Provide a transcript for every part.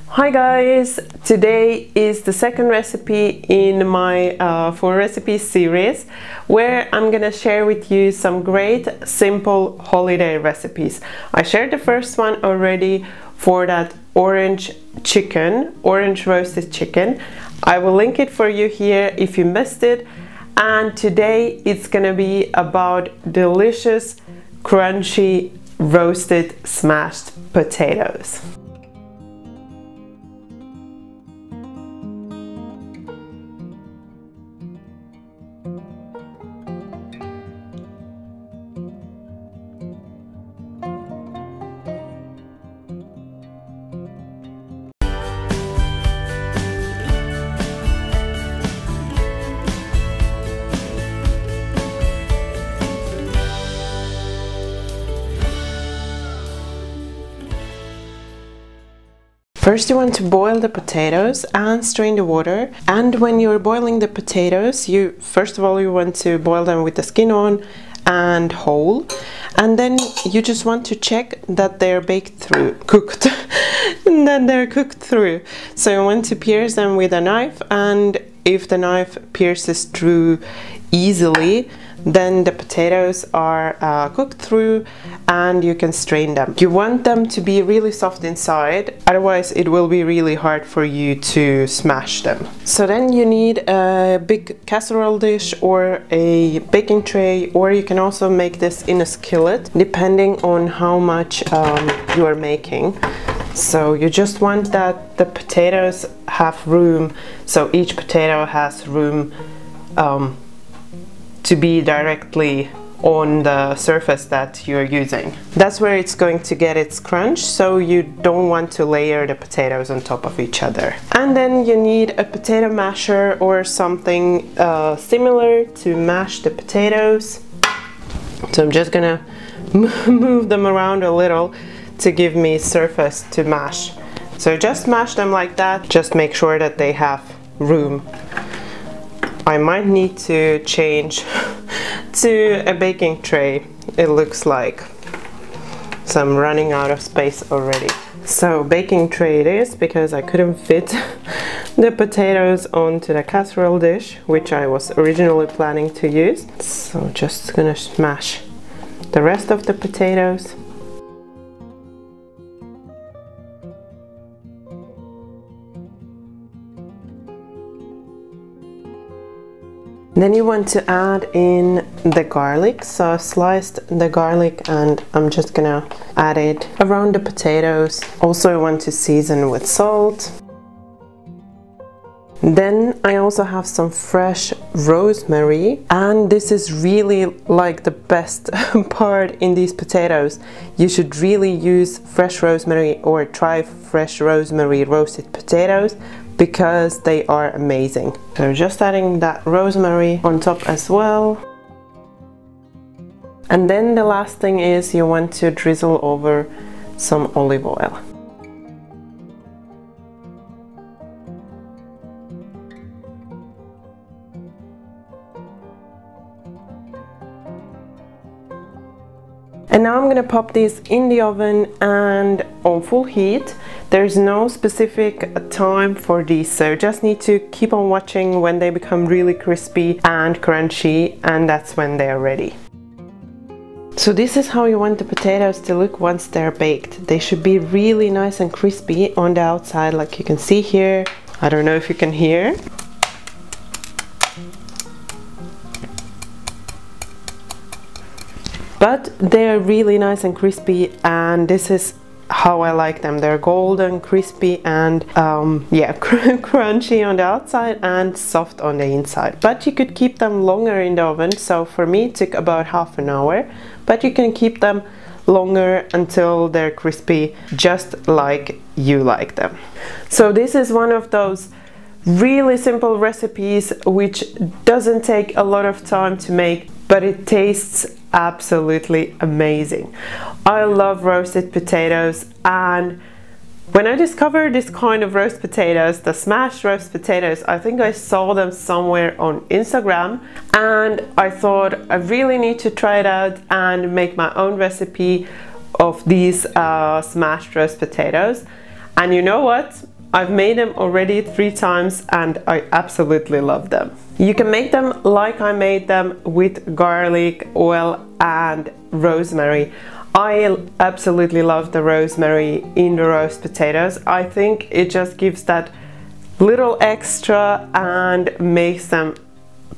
Hi guys! Today is the second recipe in my 4 recipes series where I'm gonna share with you some great simple holiday recipes. I shared the first one already for that orange roasted chicken. I will link it for you here if you missed it. And today it's gonna be about delicious, crunchy, roasted, smashed potatoes. First you want to boil the potatoes and strain the water, and when you're boiling the potatoes, first of all you want to boil them with the skin on and whole, and then you just want to check that they're cooked and then they're cooked through. So you want to pierce them with a knife, and if the knife pierces through easily, then the potatoes are cooked through and you can strain them. You want them to be really soft inside, otherwise it will be really hard for you to smash them. So then you need a big casserole dish or a baking tray, or you can also make this in a skillet depending on how much you are making. So you just want that the potatoes have room, so each potato has room to be directly on the surface that you're using. That's where it's going to get its crunch, so you don't want to layer the potatoes on top of each other. And then you need a potato masher or something similar to mash the potatoes. So I'm just gonna move them around a little to give me surface to mash. So just mash them like that, just make sure that they have room. I might need to change to a baking tray, it looks like. So I'm running out of space already. So baking tray it is, because I couldn't fit the potatoes onto the casserole dish, which I was originally planning to use. So just gonna smash the rest of the potatoes. Then you want to add in the garlic, so I sliced the garlic and I'm just gonna add it around the potatoes. Also I want to season with salt. Then I also have some fresh rosemary, and this is really like the best part in these potatoes. You should really use fresh rosemary or try fresh rosemary roasted potatoes, because they are amazing. So just adding that rosemary on top as well. And then the last thing is you want to drizzle over some olive oil. And now I'm gonna pop these in the oven and on full heat. There's no specific time for these, so just need to keep on watching when they become really crispy and crunchy, and that's when they're ready. So this is how you want the potatoes to look once they're baked. They should be really nice and crispy on the outside, like you can see here. I don't know if you can hear. But they're really nice and crispy, and this is how I like them. They're golden, crispy, and yeah, crunchy on the outside and soft on the inside. But you could keep them longer in the oven, so for me it took about half an hour, but you can keep them longer until they're crispy, just like you like them. So this is one of those really simple recipes which doesn't take a lot of time to make, but it tastes absolutely amazing. I love roasted potatoes, and when I discovered this kind of roast potatoes, the smashed roast potatoes, I think I saw them somewhere on Instagram, and I thought I really need to try it out and make my own recipe of these smashed roast potatoes. And you know what? I've made them already 3 times and I absolutely love them. You can make them like I made them with garlic, oil and rosemary. I absolutely love the rosemary in the roast potatoes. I think it just gives that little extra and makes them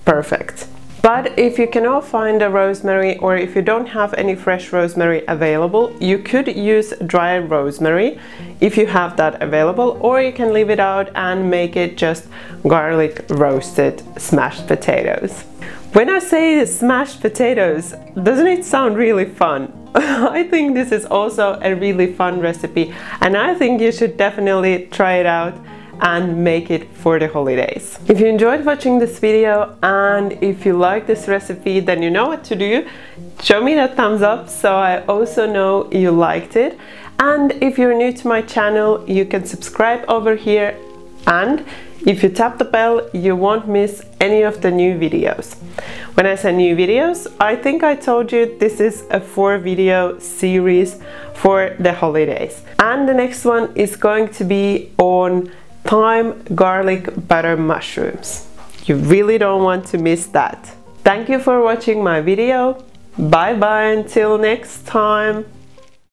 perfect. But if you cannot find the rosemary, or if you don't have any fresh rosemary available, you could use dry rosemary if you have that available, or you can leave it out and make it just garlic roasted smashed potatoes. When I say smashed potatoes, doesn't it sound really fun? I think this is also a really fun recipe, and I think you should definitely try it out and make it for the holidays. If you enjoyed watching this video and if you like this recipe, then you know what to do. Show me that thumbs up so I also know you liked it. And if you're new to my channel, you can subscribe over here, and if you tap the bell, you won't miss any of the new videos. When I say new videos, I think I told you this is a 4-video series for the holidays. And the next one is going to be on thyme garlic butter mushrooms. You really don't want to miss that. Thank you for watching my video. Bye bye until next time.